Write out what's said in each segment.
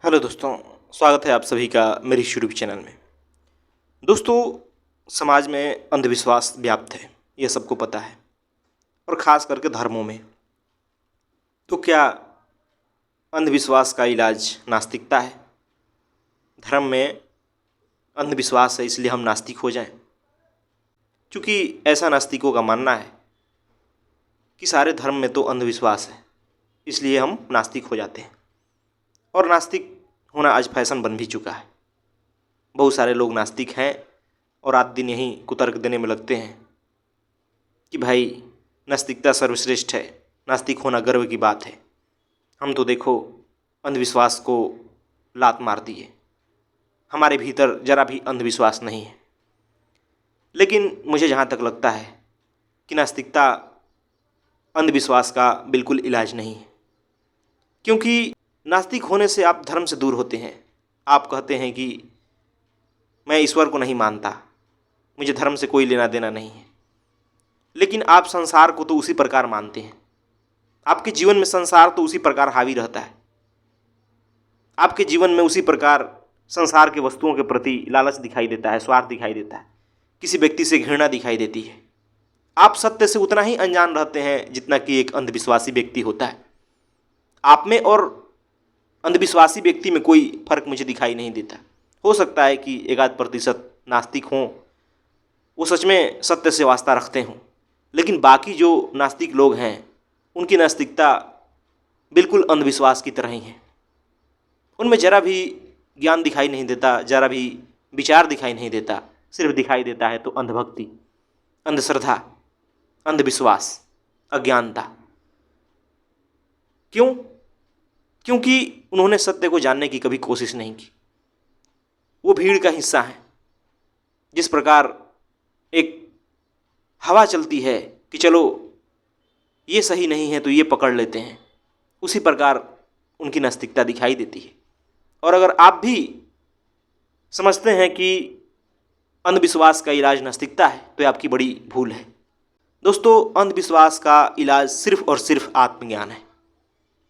Hello दोस्तों, स्वागत है आप सभी का मेरी यूट्यूब चैनल में। दोस्तों, समाज में अंधविश्वास व्याप्त है, ये सबको पता है, और ख़ास करके धर्मों में। तो क्या अंधविश्वास का इलाज नास्तिकता है? धर्म में अंधविश्वास है इसलिए हम नास्तिक हो जाएं? क्योंकि ऐसा नास्तिकों का मानना है कि सारे धर्म में तो अंधविश्वास है, इसलिए हम नास्तिक हो जाते हैं। और नास्तिक होना आज फैशन बन भी चुका है। बहुत सारे लोग नास्तिक हैं और रात दिन यही कुतर्क देने में लगते हैं कि भाई नास्तिकता सर्वश्रेष्ठ है, नास्तिक होना गर्व की बात है। हम तो देखो अंधविश्वास को लात मार दिए, हमारे भीतर जरा भी अंधविश्वास नहीं है। लेकिन मुझे जहाँ तक लगता है कि नास्तिकता अंधविश्वास का बिल्कुल इलाज नहीं है, क्योंकि नास्तिक होने से आप धर्म से दूर होते हैं। आप कहते हैं कि मैं ईश्वर को नहीं मानता, मुझे धर्म से कोई लेना देना नहीं है, लेकिन आप संसार को तो उसी प्रकार मानते हैं। आपके जीवन में संसार तो उसी प्रकार हावी रहता है। आपके जीवन में उसी प्रकार संसार के वस्तुओं के प्रति लालच दिखाई देता है, स्वार्थ दिखाई देता है, किसी व्यक्ति से घृणा दिखाई देती है। आप सत्य से उतना ही अनजान रहते हैं जितना कि एक अंधविश्वासी व्यक्ति होता है। आप में और अंधविश्वासी व्यक्ति में कोई फर्क मुझे दिखाई नहीं देता। हो सकता है कि 1-8% नास्तिक हों, वो सच में सत्य से वास्ता रखते हों, लेकिन बाकी जो नास्तिक लोग हैं उनकी नास्तिकता बिल्कुल अंधविश्वास की तरह ही है। उनमें जरा भी ज्ञान दिखाई नहीं देता, जरा भी विचार दिखाई नहीं देता, सिर्फ दिखाई देता है तो अंधभक्ति, अंधश्रद्धा, अंधविश्वास, अज्ञानता। क्यों? क्योंकि उन्होंने सत्य को जानने की कभी कोशिश नहीं की। वो भीड़ का हिस्सा है। जिस प्रकार एक हवा चलती है कि चलो ये सही नहीं है तो ये पकड़ लेते हैं, उसी प्रकार उनकी नास्तिकता दिखाई देती है। और अगर आप भी समझते हैं कि अंधविश्वास का इलाज नास्तिकता है तो ये आपकी बड़ी भूल है। दोस्तों, अंधविश्वास का इलाज सिर्फ और सिर्फ आत्मज्ञान है।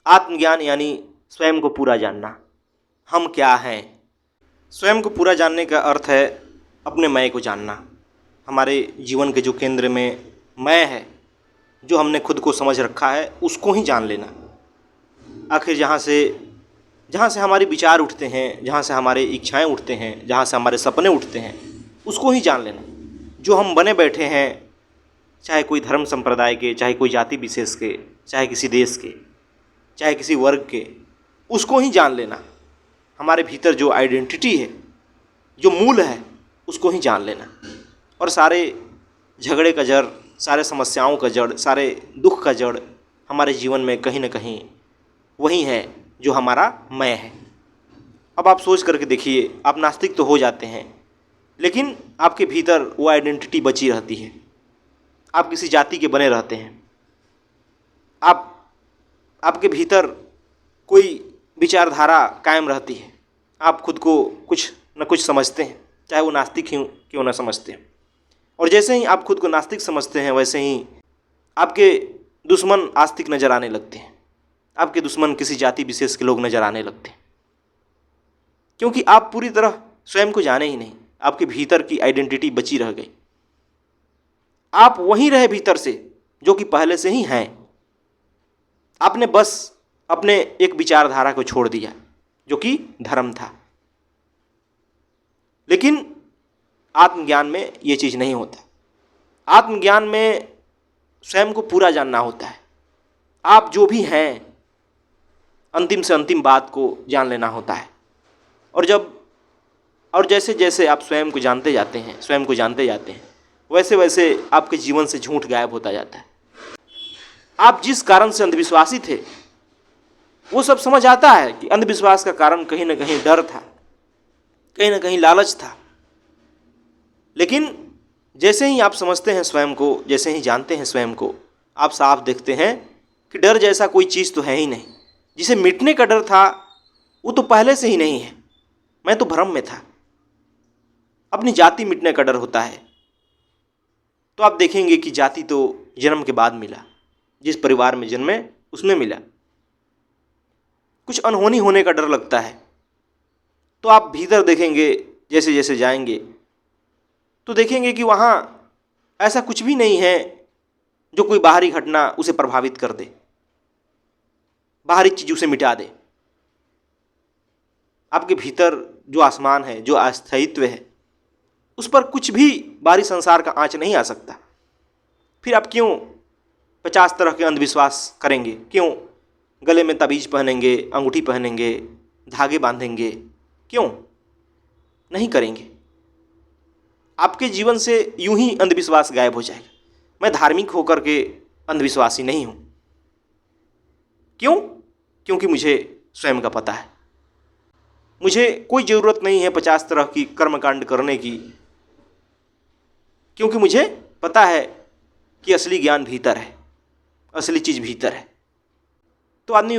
आत्मज्ञान यानी स्वयं को पूरा जानना। हम क्या हैं? स्वयं को पूरा जानने का अर्थ है अपने मैं को जानना। हमारे जीवन के जो केंद्र में मैं है, जो हमने खुद को समझ रखा है, उसको ही जान लेना। आखिर जहाँ से हमारे विचार उठते हैं, जहाँ से हमारे इच्छाएं उठते हैं, जहाँ से हमारे सपने उठते हैं, उसको ही जान लेना। जो हम बने बैठे हैं, चाहे कोई धर्म संप्रदाय के, चाहे कोई जाति विशेष के, चाहे किसी देश के, चाहे किसी वर्ग के, उसको ही जान लेना। हमारे भीतर जो आइडेंटिटी है, जो मूल है, उसको ही जान लेना। और सारे झगड़े का जड़, सारे समस्याओं का जड़, सारे दुख का जड़ हमारे जीवन में कहीं ना कहीं वही है जो हमारा मैं है। अब आप सोच करके देखिए, आप नास्तिक तो हो जाते हैं, लेकिन आपके भीतर वो आइडेंटिटी बची रहती है। आप किसी जाति के बने रहते हैं, आपके भीतर कोई विचारधारा कायम रहती है। आप खुद को कुछ न कुछ समझते हैं, चाहे वो नास्तिक ही क्यों न समझते हैं। और जैसे ही आप खुद को नास्तिक समझते हैं, वैसे ही आपके दुश्मन आस्तिक नज़र आने लगते हैं। आपके दुश्मन किसी जाति विशेष के लोग नज़र आने लगते हैं, क्योंकि आप पूरी तरह स्वयं को जाने ही नहीं। आपके भीतर की आइडेंटिटी बची रह गई। आप वहीं रहे भीतर से जो कि पहले से ही हैं। आपने बस अपने एक विचारधारा को छोड़ दिया जो कि धर्म था। लेकिन आत्मज्ञान में ये चीज़ नहीं होता। आत्मज्ञान में स्वयं को पूरा जानना होता है। आप जो भी हैं, अंतिम से अंतिम बात को जान लेना होता है। और जैसे जैसे आप स्वयं को जानते जाते हैं, वैसे वैसे आपके जीवन से झूठ गायब होता जाता है। आप जिस कारण से अंधविश्वासी थे, वो सब समझ आता है कि अंधविश्वास का कारण कहीं ना कहीं डर था, कहीं ना कहीं लालच था। लेकिन जैसे ही आप समझते हैं स्वयं को, जैसे ही जानते हैं स्वयं को, आप साफ देखते हैं कि डर जैसा कोई चीज़ तो है ही नहीं। जिसे मिटने का डर था वो तो पहले से ही नहीं है। मैं तो भ्रम में था। अपनी जाति मिटने का डर होता है, तो आप देखेंगे कि जाति तो जन्म के बाद मिला। जिस परिवार में जन्मे उसमें मिला। कुछ अनहोनी होने का डर लगता है, तो आप भीतर देखेंगे, जैसे जैसे जाएंगे तो देखेंगे कि वहाँ ऐसा कुछ भी नहीं है जो कोई बाहरी घटना उसे प्रभावित कर दे, बाहरी चीज उसे मिटा दे। आपके भीतर जो आसमान है, जो अस्थायित्व है, उस पर कुछ भी बाहरी संसार का आँच नहीं आ सकता। फिर आप क्यों 50 तरह के अंधविश्वास करेंगे? क्यों गले में ताबीज पहनेंगे, अंगूठी पहनेंगे, धागे बांधेंगे? क्यों नहीं करेंगे? आपके जीवन से यूं ही अंधविश्वास गायब हो जाएगा। मैं धार्मिक होकर के अंधविश्वासी नहीं हूं। क्यों? क्योंकि मुझे स्वयं का पता है। मुझे कोई ज़रूरत नहीं है 50 तरह की कर्मकांड करने की, क्योंकि मुझे पता है कि असली ज्ञान भीतर है, असली चीज़ भीतर है। तो आदमी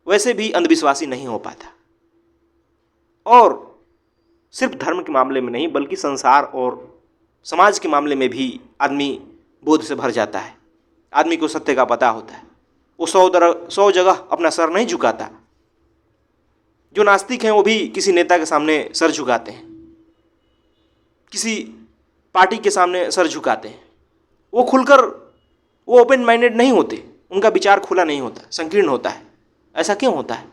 वैसे भी अंधविश्वासी नहीं हो पाता। और सिर्फ धर्म के मामले में नहीं, बल्कि संसार और समाज के मामले में भी आदमी बोध से भर जाता है। आदमी को सत्य का पता होता है। वो 100 जगह अपना सर नहीं झुकाता। जो नास्तिक हैं वो भी किसी नेता के सामने सर झुकाते हैं, किसी पार्टी के सामने सर झुकाते हैं। वो खुलकर, वो ओपन माइंडेड नहीं होते, उनका विचार खुला नहीं होता, संकीर्ण होता है। ऐसा क्यों होता है?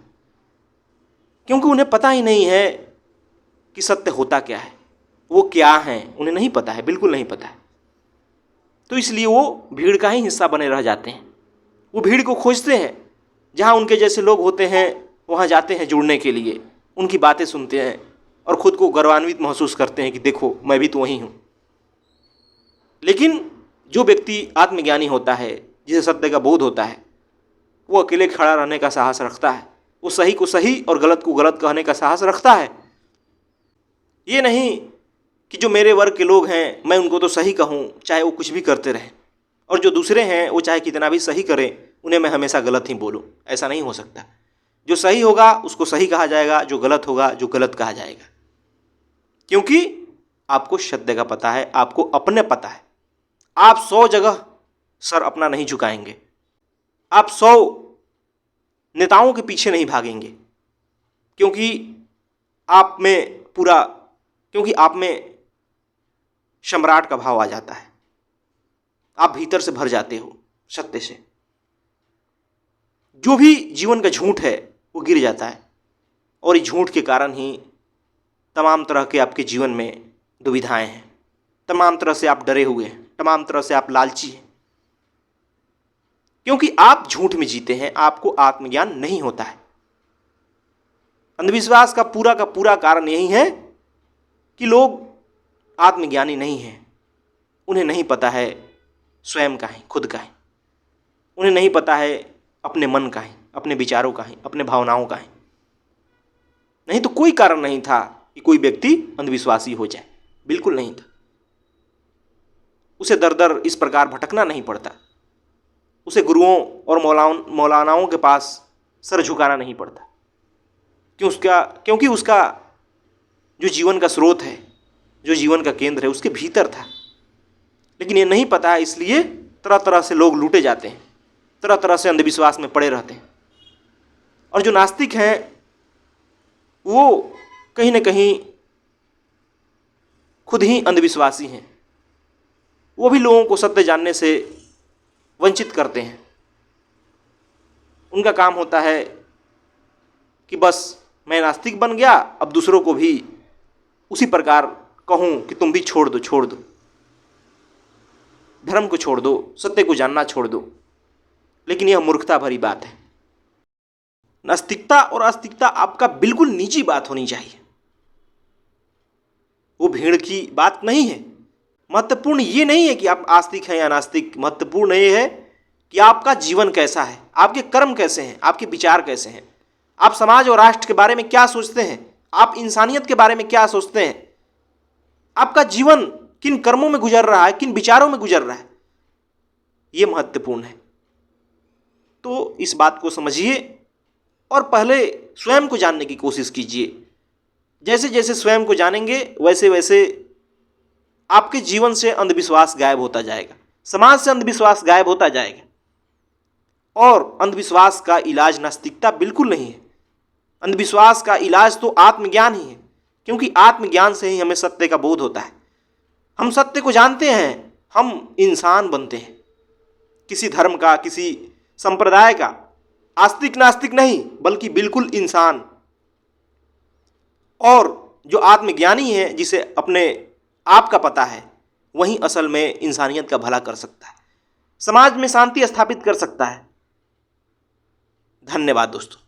क्योंकि उन्हें पता ही नहीं है कि सत्य होता क्या है, वो क्या है, उन्हें नहीं पता है, बिल्कुल नहीं पता है। तो इसलिए वो भीड़ का ही हिस्सा बने रह जाते हैं। वो भीड़ को खोजते हैं, जहाँ उनके जैसे लोग होते हैं वहाँ जाते हैं जुड़ने के लिए, उनकी बातें सुनते हैं और खुद को गौरवान्वित महसूस करते हैं कि देखो मैं भी तो वही हूँ। लेकिन जो व्यक्ति आत्मज्ञानी होता है, जिसे सत्य का बोध होता है, वो अकेले खड़ा रहने का साहस रखता है। वो सही को सही और गलत को गलत कहने का साहस रखता है। ये नहीं कि जो मेरे वर्ग के लोग हैं मैं उनको तो सही कहूँ चाहे वो कुछ भी करते रहें, और जो दूसरे हैं वो चाहे कितना भी सही करें उन्हें मैं हमेशा गलत ही बोलूँ। ऐसा नहीं हो सकता। जो सही होगा उसको सही कहा जाएगा, जो गलत होगा जो गलत कहा जाएगा। क्योंकि आपको सत्य का पता है, आपको अपने पता है। आप 100 जगह सर अपना नहीं झुकाएंगे, आप 100 नेताओं के पीछे नहीं भागेंगे, क्योंकि आप में सम्राट का भाव आ जाता है। आप भीतर से भर जाते हो सत्य से। जो भी जीवन का झूठ है वो गिर जाता है, और इस झूठ के कारण ही तमाम तरह के आपके जीवन में दुविधाएं हैं, तमाम तरह से आप डरे हुए हैं, तमाम तरह से आप लालची हैं, क्योंकि आप झूठ में जीते हैं। आपको आत्मज्ञान नहीं होता है। अंधविश्वास का पूरा कारण यही है कि लोग आत्मज्ञानी नहीं हैं। उन्हें नहीं पता है स्वयं का है, खुद का है। उन्हें नहीं पता है अपने मन का है, अपने विचारों का है, अपने भावनाओं का है। नहीं तो कोई कारण नहीं था कि कोई व्यक्ति अंधविश्वासी हो जाए, बिल्कुल नहीं था। उसे दर दर इस प्रकार भटकना नहीं पड़ता, उसे गुरुओं और मौलानाओं के पास सर झुकाना नहीं पड़ता। क्योंकि उसका जो जीवन का स्रोत है, जो जीवन का केंद्र है, उसके भीतर था। लेकिन ये नहीं पता है, इसलिए तरह तरह से लोग लूटे जाते हैं, तरह तरह से अंधविश्वास में पड़े रहते हैं। और जो नास्तिक हैं वो कहीं न कहीं खुद ही अंधविश्वासी हैं। वो भी लोगों को सत्य जानने से वंचित करते हैं। उनका काम होता है कि बस मैं नास्तिक बन गया, अब दूसरों को भी उसी प्रकार कहूँ कि तुम भी छोड़ दो, धर्म को छोड़ दो, सत्य को जानना छोड़ दो। लेकिन यह मूर्खता भरी बात है। नास्तिकता और आस्तिकता आपका बिल्कुल निजी बात होनी चाहिए, वो भीड़ की बात नहीं है। महत्वपूर्ण ये नहीं है कि आप आस्तिक हैं या नास्तिक। महत्वपूर्ण ये है कि आपका जीवन कैसा है, आपके कर्म कैसे हैं, आपके विचार कैसे हैं, आप समाज और राष्ट्र के बारे में क्या सोचते हैं, आप इंसानियत के बारे में क्या सोचते हैं, आपका जीवन किन कर्मों में गुजर रहा है, किन विचारों में गुजर रहा है, ये महत्वपूर्ण है। तो इस बात को समझिए और पहले स्वयं को जानने की कोशिश कीजिए। जैसे जैसे स्वयं को जानेंगे वैसे वैसे आपके जीवन से अंधविश्वास गायब होता जाएगा, समाज से अंधविश्वास गायब होता जाएगा। और अंधविश्वास का इलाज नास्तिकता बिल्कुल नहीं है। अंधविश्वास का इलाज तो आत्मज्ञान ही है, क्योंकि आत्मज्ञान से ही हमें सत्य का बोध होता है। हम सत्य को जानते हैं, हम इंसान बनते हैं। किसी धर्म का, किसी संप्रदाय का, आस्तिक नास्तिक नहीं, बल्कि बिल्कुल इंसान। और जो आत्मज्ञानी है, जिसे अपने आप का पता है, वही असल में इंसानियत का भला कर सकता है, समाज में शांति स्थापित कर सकता है। धन्यवाद दोस्तों।